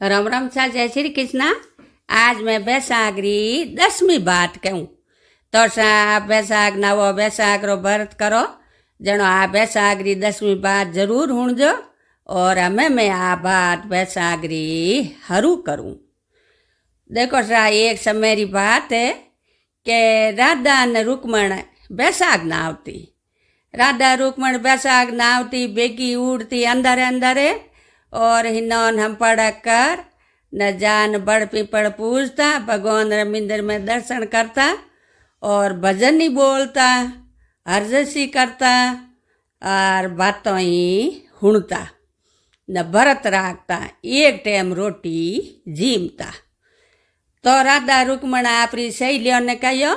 राम राम सा जय श्री कृष्णा। आज मैं बैसाख री 10वीं बात कहूँ तो सा बैसाख नवो बैसाख रो व्रत करो जनो आ बैसाख री 10वीं बात जरूर हुणजो और हमें मैं आ बात बैसाख री हरू करूँ। देखो सा एक समय री बात है कि राधा ने रुक्मण बैसाख ना आवती। राधा रुक्मण बैसाख ना आवती बेगी उड़ती अंदरे अंदरे और हिनौन हम पड़ा कर न जान बड़ पीपड़ पूजता भगवान रमिंदर में दर्शन करता और भजन ही बोलता हरजसी करता और बातों ही हुणता न भरत राखता एक टाइम रोटी जीमता। तो राधा रुक्मण आपरी सहेलियों ने कहो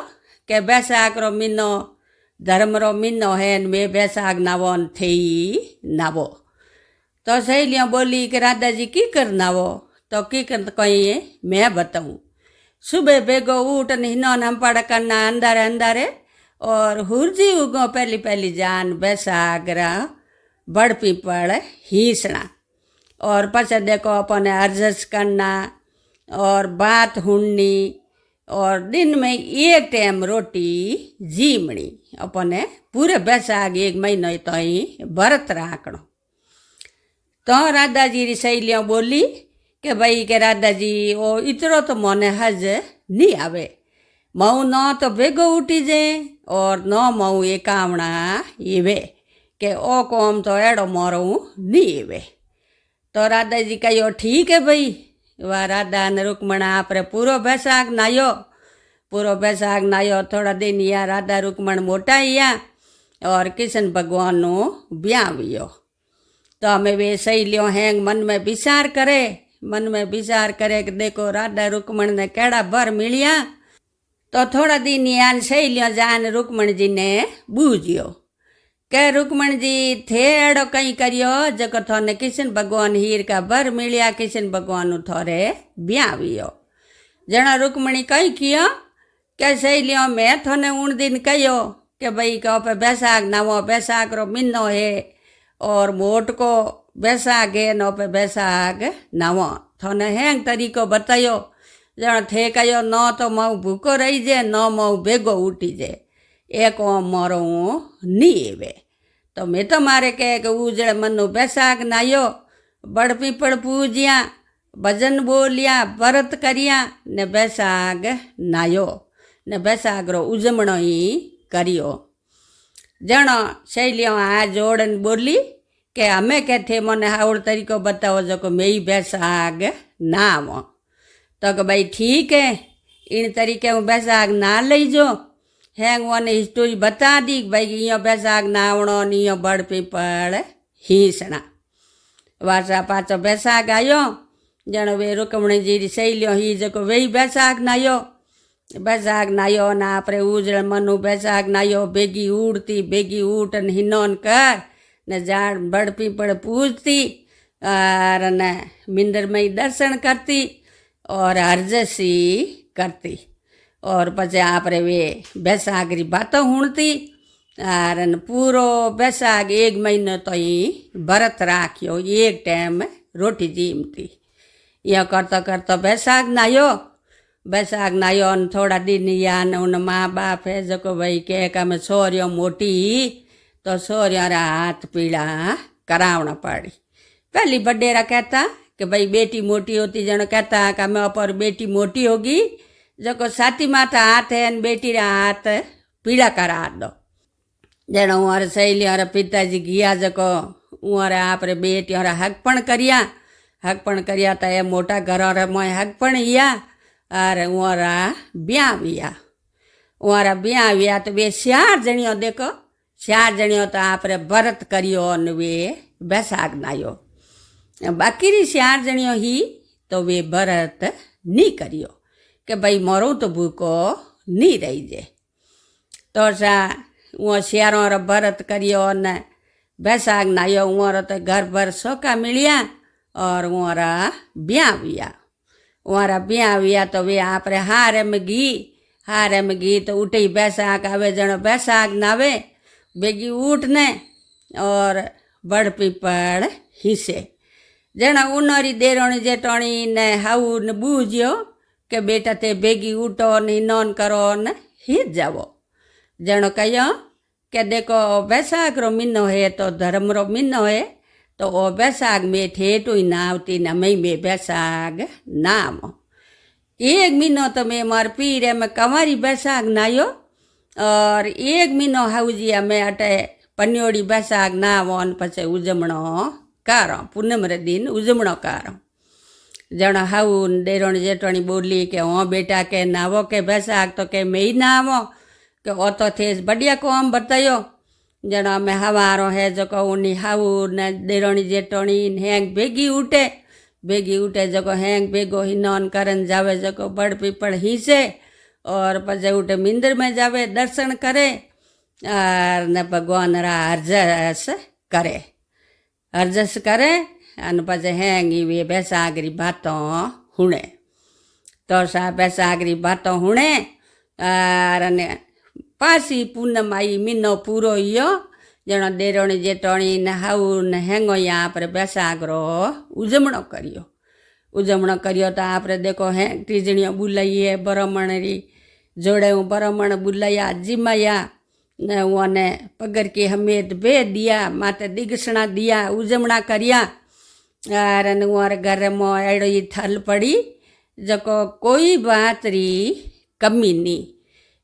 कि बैसाख रो महीनो धर्म रो महीनो है वे बैसाख नावो थी नावो। तो सहेलियाँ बोली कि राधा जी की करना वो तो की कर कहीं मैं बताऊँ। सुबह बेगो उठ हिनौन हम पड़ करना अंदर अंदर और हुरजी उगो पहली पहली जान बैसागरा बड़ पीपड़ हीसना और पछे देखो अपने अर्जस करना और बात हुणनी और दिन में एक टाइम रोटी जीमणी अपने पूरे बैसाख एक महीनो तो ही व्रत राखणो। तो राधा जी री सहेलियाँ बोली कि भाई के राधा जी ओ इतरो तो मने हज नहीं आवे मऊ न तो भेगो उठी जे और न मऊ एकावणा इवे के ओ कोम तो एड़ो मोरू नहीं इवे। तो राधा जी कहो ठीक है भाई। वह राधा ने रुक्मण आपरे पूरो बैसाख नायो थोड़ा दिन या राधा रुक्मण मोटा हिया और कृष्ण भगवान नो ब्यावियो। तो हमें वे सहेलियों हैं मन में विचार करे कि देखो राधा रुक्मण ने केड़ा भर मिलिया। तो थोड़ा दिन यान सहेलियों जान रुक्मण जी ने बूझियो के रुक्मण जी थे एड़ो कहीं करियो जको थोने कृष्ण भगवान हीर का भर मिलिया कृष्ण भगवान थोड़े ब्यावियो। जना रुक्मणी कहीं कियो के सहेलियों में थोने उन दिन कहो कि भाई कहो पे बैसाख नवो बैसाख रो महीनो है और मोट को बैसाख है नो पे बैसाख नवो थोने हैंग तरीको बतायो जण थे कहो न तो मऊ भूको रही जे न मऊ भेगो उठी जे एक मोरो नी एवे। तो मैं तो मारे कहे कि उजड़े मनु बैसाख नायो बड़ पीपड़ पूजिया भजन बोलिया व्रत करिया ने बैसाख नायो ने बैसाख रो उजमणो ही करियो। जणो सहेलियों आ जोड़न बोली कि हमें कहते मने हावड़ तरीको बताओ जो को मैं बैसाख नाम। तो कि भाई ठीक है इन तरीके हूँ बैसाख ना लई जो हैंग वन हिस्टोरी बता दी भाई इं बैसाख नावणो नी बड़ पीपड़ हीसणा। वासा पाचो बैसाख आयो जणो वे रुक्मणी जी री सहेलियों ही जो वे बैसाख नायो ना आपरे उजड़ मनु बैसाख नायो बेगी उड़ती बेगी उठ हिनौन कर न जान बड़ पीपड़ पूजती और न मिंदर में ही दर्शन करती और हरजसी करती और पचे आपरे वे बैसाख री बातों हुणती और न पूरो बैसाख एक महीनो तो ही व्रत राखियो एक टाइम रोटी जीमती। यह करतो करतो बैसाख नायो थोड़ा दिन यान उन माँ बाप है जो को भाई कह का मैं सोरियों मोटी तो सोरियों रा हाथ पीड़ा करावना पड़ी। पहली बडेरा कहता कि भाई बेटी मोटी होती जनो कहता कि मैं अपर बेटी मोटी होगी जो को साथी माता हाथ है बेटी रा हाथ पीड़ा करा दो। जनो उर सहेलियों रा पिताजी गया जो को उर आपरे बेटियों रा हकपण करिया तो ये मोटा घरों रे मोय हकपण हिया और उरा ब्याविया तो वे 4 जणियों देखो 4 जणियों तो आपरे व्रत करियो न वे बैसाख नायो। बाकी री 4 जणियों ही तो वे व्रत नहीं करियो कि भाई मोरू तो भूको नहीं रही जे। तो सा वो 4 रो व्रत करियो न बैसाख नायो उरा तो घर भर सोका मिलिया और उरा ब्याविया तो वे आपरे हारे में घी तो उठे बैसाख आवे जनो बैसाख नावे बेगी उठने और बड़ पीपड़ हिसे जण उनरी देरोणी जेठोणी ने हाऊ ने बूझ्यो के बेटा ते भेगी उठो ने नॉन करो ने हित जावो। जणो कहो के देखो बैसाख रो महीनो है तो धर्म रो महीनो है तो ओ बैसाख में ठेठू ना आवती न मई में बैसाख नाम एक महीनो तो मैं मार पीर में कंवारी बैसाख नायो और एक महीनो हाउजिया में अटे पन्योड़ी बैसाख नावो पछे उजमणो कारो पूनम रे दिन उजमणो कारो। जण हाउ डेरोणी जेठोणी बोली के हाँ बेटा के नावो के बैसाख तो के मई ना आवो के ओ तो थे बढ़िया काम बतायो। जण अमे हवारो है जो उनी हाउ ने डेरोणी जेठोणी हेंग भेगी उठे जो हेंग भेगो हिनोन करन जावे जो बड़ पीपल हिसे और पछे उठे मिंदर में जावे दर्शन करे और ने भगवान रा अरजस करे अन पछे हेंगी वे बैसागरी बातों हुणे तो सा बैसागरी बातों हुणे और ने पासी पूनम आई महीनो पूरो यो जणो डेरोणी जेठोणी ने हाउ ने हेंगो यहाँ पर बैसागरो उजमणो करियो तो आप देखो हैं टीजणियों बुलाइए बरमणरी जोड़े बरमण बुलाया जिमाया ने उन्हें पगर की हमें बे दिया माते दिगसणा दिया उजमणा करिया और उर घर में एड़ी थल पड़ी जको कोई बात री कमी नहीं।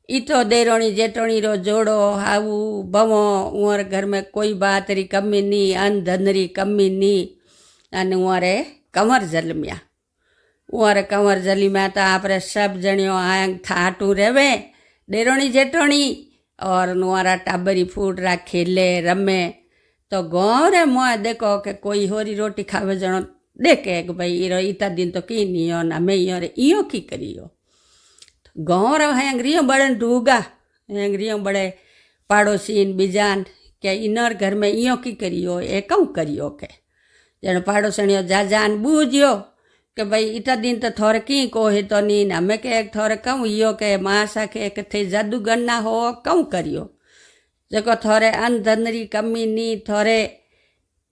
इतो देरोणी जेठोणी रो जोड़ो हाऊ बवो उर घर में कोई बात री कमी नहीं अन धन री कमी नहीं अन उरे कंवर जलमिया उर कंवर जलमिया तो आप सब जणियों आंग थाटू रेवे डेरोणी जेठोणी और नुआरा टाबरी फूटरा खेले रमे तो गाँव रे मुआ देखो के कोई होरी रोटी खावे जणो देखे कि भाई इरो इता दिन तो की नहीं हो ना मैं यो रे इयो की करियो गाँव रे हेंगरियो बड़े डूगा हेंगरियो बड़े पाड़ोसी बीजान के इनर घर में इयो की करियो ए कहूँ करियो के जण पाड़ोसणियो जाजान बूझियो के भाई इता दिन तो थोड़े की को है तो नी हमें के एक थोड़े कहूँ इयो के मासा के एक थे जादूगर ना हो कहूँ करियो जको थोड़े अन धन री कमी नी थोड़े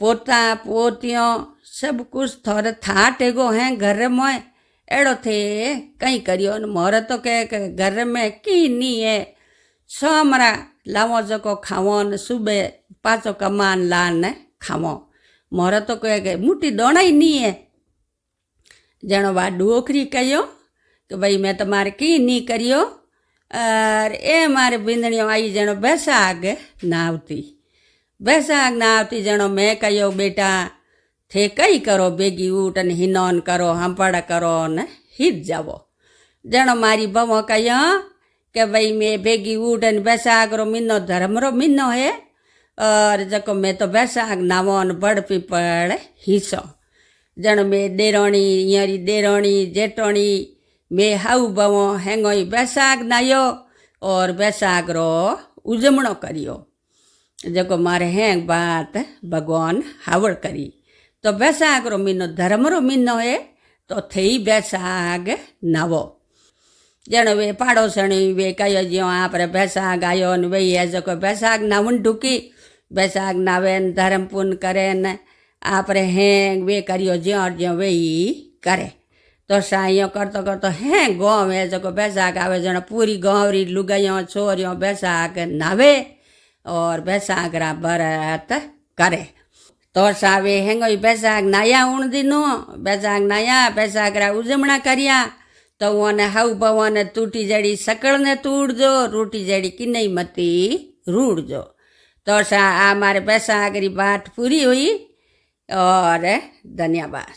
पोता पोतियों सब कुछ थोड़े था टेगो हैं घर में एड़ो थे कहीं करियो न मोर तो के घर में की नी है सोमरा लावो जको खावो न सुबह पाचो कमान लान खावो मोर तो के मुठी दोणाई नी है। जणो वा डोकरी कहो कि भाई मैं तुम्हारे की नी करियो और ए मारे बिंदणियों आई जणो बैसाख नावती जणो मैं कहो बेटा थे कई करो बेगी उठ न हिनोन करो हंपड़ करो न हित जावो। जणो मारी बमो कहो कि भाई मैं बेगी उठ न बैसाख रो महीनो धर्म रो महीनो है और जको मैं तो बैसाख नावो न बड़ पीपल हिस्सो। जण में डेरोणी यरी डेरोणी जेठोणी में हाउ बवो हेंगोई बैसाख नायो और बैसाख रो उजमणो करियो जको मारे हेंग बात भगवान हावड़ करी तो बैसाख रो महीनो धर्म रो महीनो है तो थई बैसाख नावो। जण वे पाड़ोसणी वे कहो ज्यो आप बैसाख आयो न वे है जको बैसाख नावन ढुकी बैसाख नावे धर्म पुण्य करे न आप हेंग वे करियो ज्यो वे करे तो साइयों करतो हैं गाँव में जो बैसाख आवे जन पूरी गाँव री लुगाइयों छोरियों बैसाख नावे और बैसाख रा बरत करे तो सावे हेंगो बैसाख नाया उन दिनों बैसाख नाया बैसाख रा उजमणा करिया तो उन्हें हाउ बवाने टूटी जड़ी सकड़ ने तूड़जो रूटी जड़ी की नहीं मती रूड़जो। तो सा हमारे बैसाख री बात पूरी हुई और धन्यवाद।